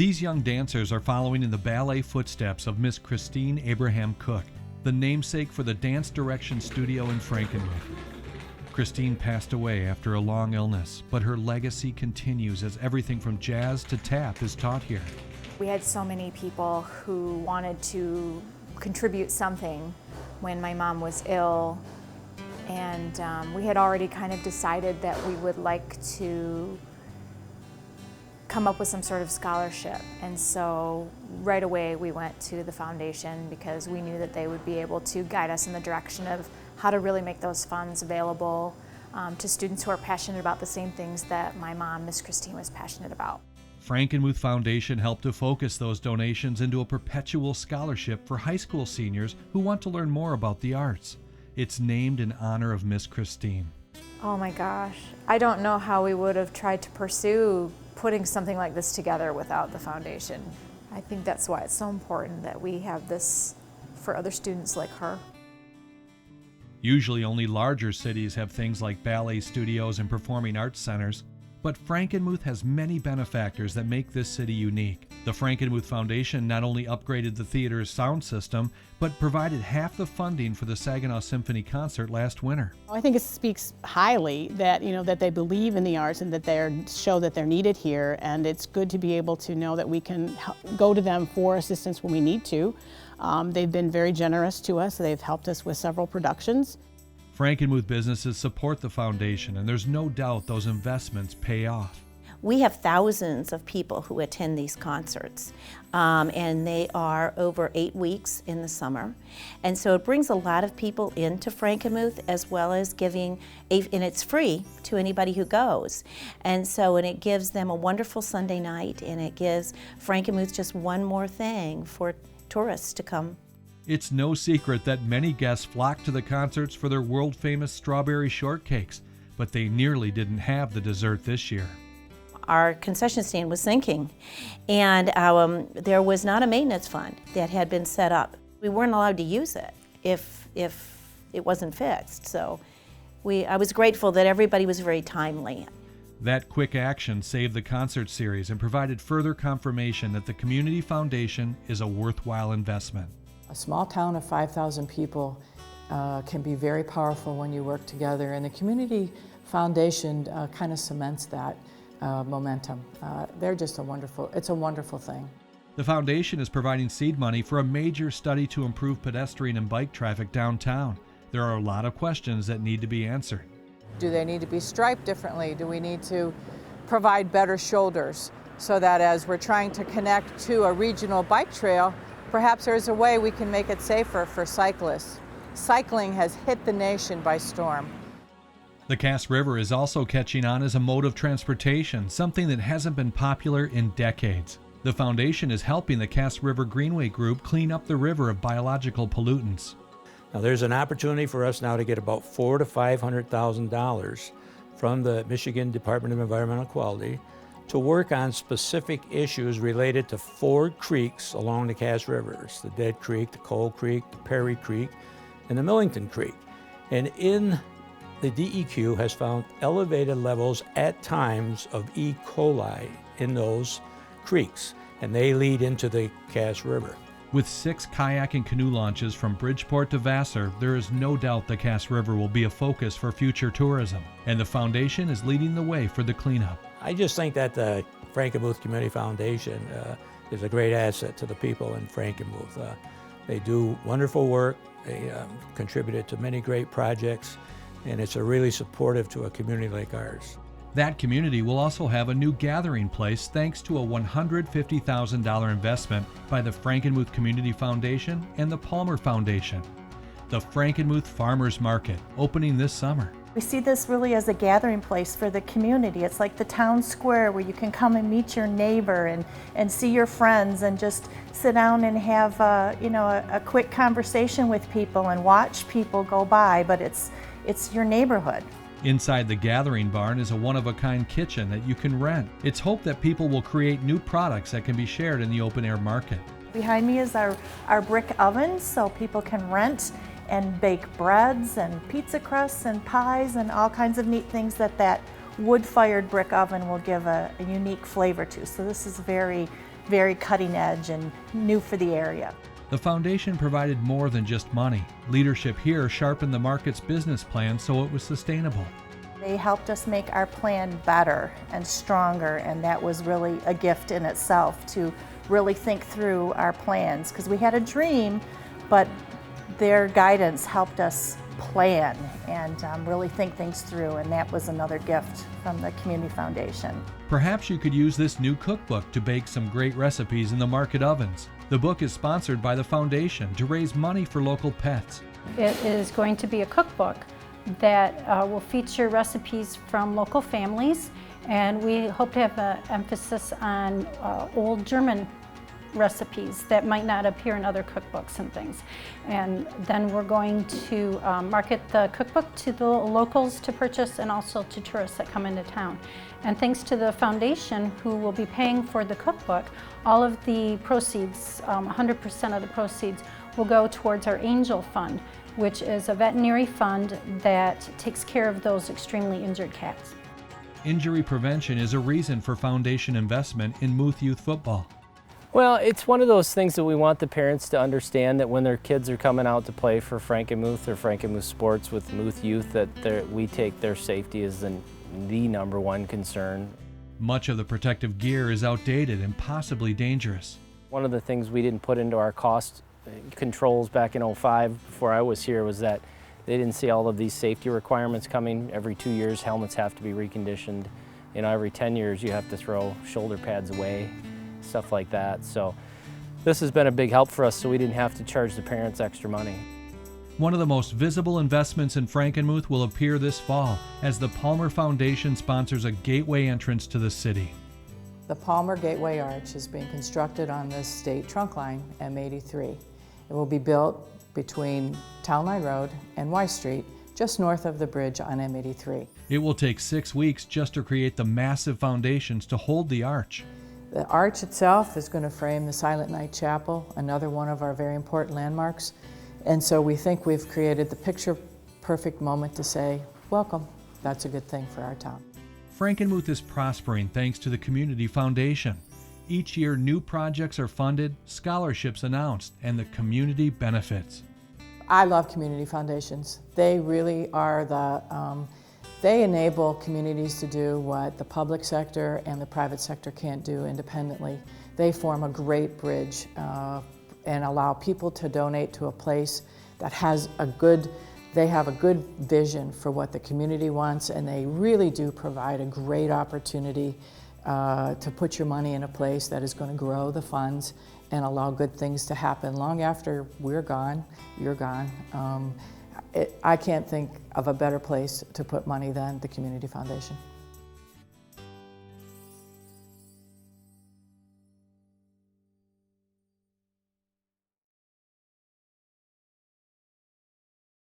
These young dancers are following in the ballet footsteps of Miss Christine Abraham Cook, the namesake for the Dance Direction Studio in Frankenmuth. Christine passed away after a long illness, but her legacy continues as everything from jazz to tap is taught here. We had so many people who wanted to contribute something when my mom was ill, and we had already kind of decided that we would like to come up with some sort of scholarship. And so right away we went to the foundation because we knew that they would be able to guide us in the direction of how to really make those funds available to students who are passionate about the same things that my mom, Miss Christine, was passionate about. Frankenmuth Foundation helped to focus those donations into a perpetual scholarship for high school seniors who want to learn more about the arts. It's named in honor of Miss Christine. Oh my gosh, I don't know how we would have tried to pursue putting something like this together without the foundation. I think that's why it's so important that we have this for other students like her. Usually only larger cities have things like ballet studios and performing arts centers, but Frankenmuth has many benefactors that make this city unique. The Frankenmuth Foundation not only upgraded the theater's sound system, but provided half the funding for the Saginaw Symphony concert last winter. I think it speaks highly that, that they believe in the arts and that they show that they're needed here, and it's good to be able to know that we can go to them for assistance when we need to. They've been very generous to us. They've helped us with several productions. Frankenmuth businesses support the foundation, and there's no doubt those investments pay off. We have thousands of people who attend these concerts, and they are over 8 weeks in the summer. And so it brings a lot of people into Frankenmuth, as well as and it's free to anybody who goes. And it gives them a wonderful Sunday night, and it gives Frankenmuth just one more thing for tourists to come. It's no secret that many guests flock to the concerts for their world-famous strawberry shortcakes, but they nearly didn't have the dessert this year. Our concession stand was sinking, and there was not a maintenance fund that had been set up. We weren't allowed to use it if it wasn't fixed, so I was grateful that everybody was very timely. That quick action saved the concert series and provided further confirmation that the Community Foundation is a worthwhile investment. A small town of 5,000 people can be very powerful when you work together, and the Community Foundation kind of cements that momentum. They're just it's a wonderful thing. The foundation is providing seed money for a major study to improve pedestrian and bike traffic downtown. There are a lot of questions that need to be answered. Do they need to be striped differently? Do we need to provide better shoulders so that as we're trying to connect to a regional bike trail, perhaps there's a way we can make it safer for cyclists. Cycling has hit the nation by storm. The Cass River is also catching on as a mode of transportation, something that hasn't been popular in decades. The foundation is helping the Cass River Greenway Group clean up the river of biological pollutants. Now there's an opportunity for us now to get about $400,000 to $500,000 from the Michigan Department of Environmental Quality to work on specific issues related to 4 creeks along the Cass Rivers, the Dead Creek, the Coal Creek, the Perry Creek, and the Millington Creek. And the DEQ has found elevated levels at times of E. coli in those creeks, and they lead into the Cass River. With 6 kayak and canoe launches from Bridgeport to Vassar, there is no doubt the Cass River will be a focus for future tourism, and the foundation is leading the way for the cleanup. I just think that the Frankenmuth Community Foundation is a great asset to the people in Frankenmuth. They do wonderful work, they contributed to many great projects, and it's really supportive to a community like ours. That community will also have a new gathering place thanks to a $150,000 investment by the Frankenmuth Community Foundation and the Palmer Foundation. The Frankenmuth Farmers Market, opening this summer. We see this really as a gathering place for the community. It's like the town square where you can come and meet your neighbor and see your friends and just sit down and have a quick conversation with people and watch people go by, but it's your neighborhood. Inside the gathering barn is a one-of-a-kind kitchen that you can rent. It's hoped that people will create new products that can be shared in the open-air market. Behind me is our brick oven, so people can rent and bake breads and pizza crusts and pies and all kinds of neat things that wood-fired brick oven will give a unique flavor to. So this is very, very cutting edge and new for the area. The foundation provided more than just money. Leadership here sharpened the market's business plan so it was sustainable. They helped us make our plan better and stronger, and that was really a gift in itself to really think through our plans, because we had a dream, but their guidance helped us plan and really think things through, and that was another gift from the Community Foundation. Perhaps you could use this new cookbook to bake some great recipes in the market ovens. The book is sponsored by the foundation to raise money for local pets. It is going to be a cookbook that will feature recipes from local families, and we hope to have an emphasis on old German recipes that might not appear in other cookbooks and things. And then we're going to market the cookbook to the locals to purchase and also to tourists that come into town. And thanks to the foundation, who will be paying for the cookbook, all of the proceeds, 100% of the proceeds, will go towards our Angel Fund, which is a veterinary fund that takes care of those extremely injured cats. Injury prevention is a reason for foundation investment in Muth Youth Football. Well, it's one of those things that we want the parents to understand, that when their kids are coming out to play for Frankenmuth or Frankenmuth Sports with Muth Youth, that we take their safety as the #1 concern. Much of the protective gear is outdated and possibly dangerous. One of the things we didn't put into our cost controls back in '05 before I was here was that they didn't see all of these safety requirements coming. Every 2 years, helmets have to be reconditioned. You know, every 10 years, you have to throw shoulder pads away, stuff like that. So this has been a big help for us, so we didn't have to charge the parents extra money. One of the most visible investments in Frankenmuth will appear this fall as the Palmer Foundation sponsors a gateway entrance to the city. The Palmer Gateway Arch is being constructed on the state trunk line, M83. It will be built between Town Line Road and Y Street, just north of the bridge on M83. It will take 6 weeks just to create the massive foundations to hold the arch. The arch itself is going to frame the Silent Night Chapel, another one of our very important landmarks. And so we think we've created the picture-perfect moment to say, welcome. That's a good thing for our town. Frankenmuth is prospering thanks to the Community Foundation. Each year, new projects are funded, scholarships announced, and the community benefits. I love community foundations. They really are they enable communities to do what the public sector and the private sector can't do independently. They form a great bridge and allow people to donate to a place that has they have a good vision for what the community wants, and they really do provide a great opportunity to put your money in a place that is going to grow the funds and allow good things to happen long after we're gone, you're gone. I can't think of a better place to put money than the Community Foundation.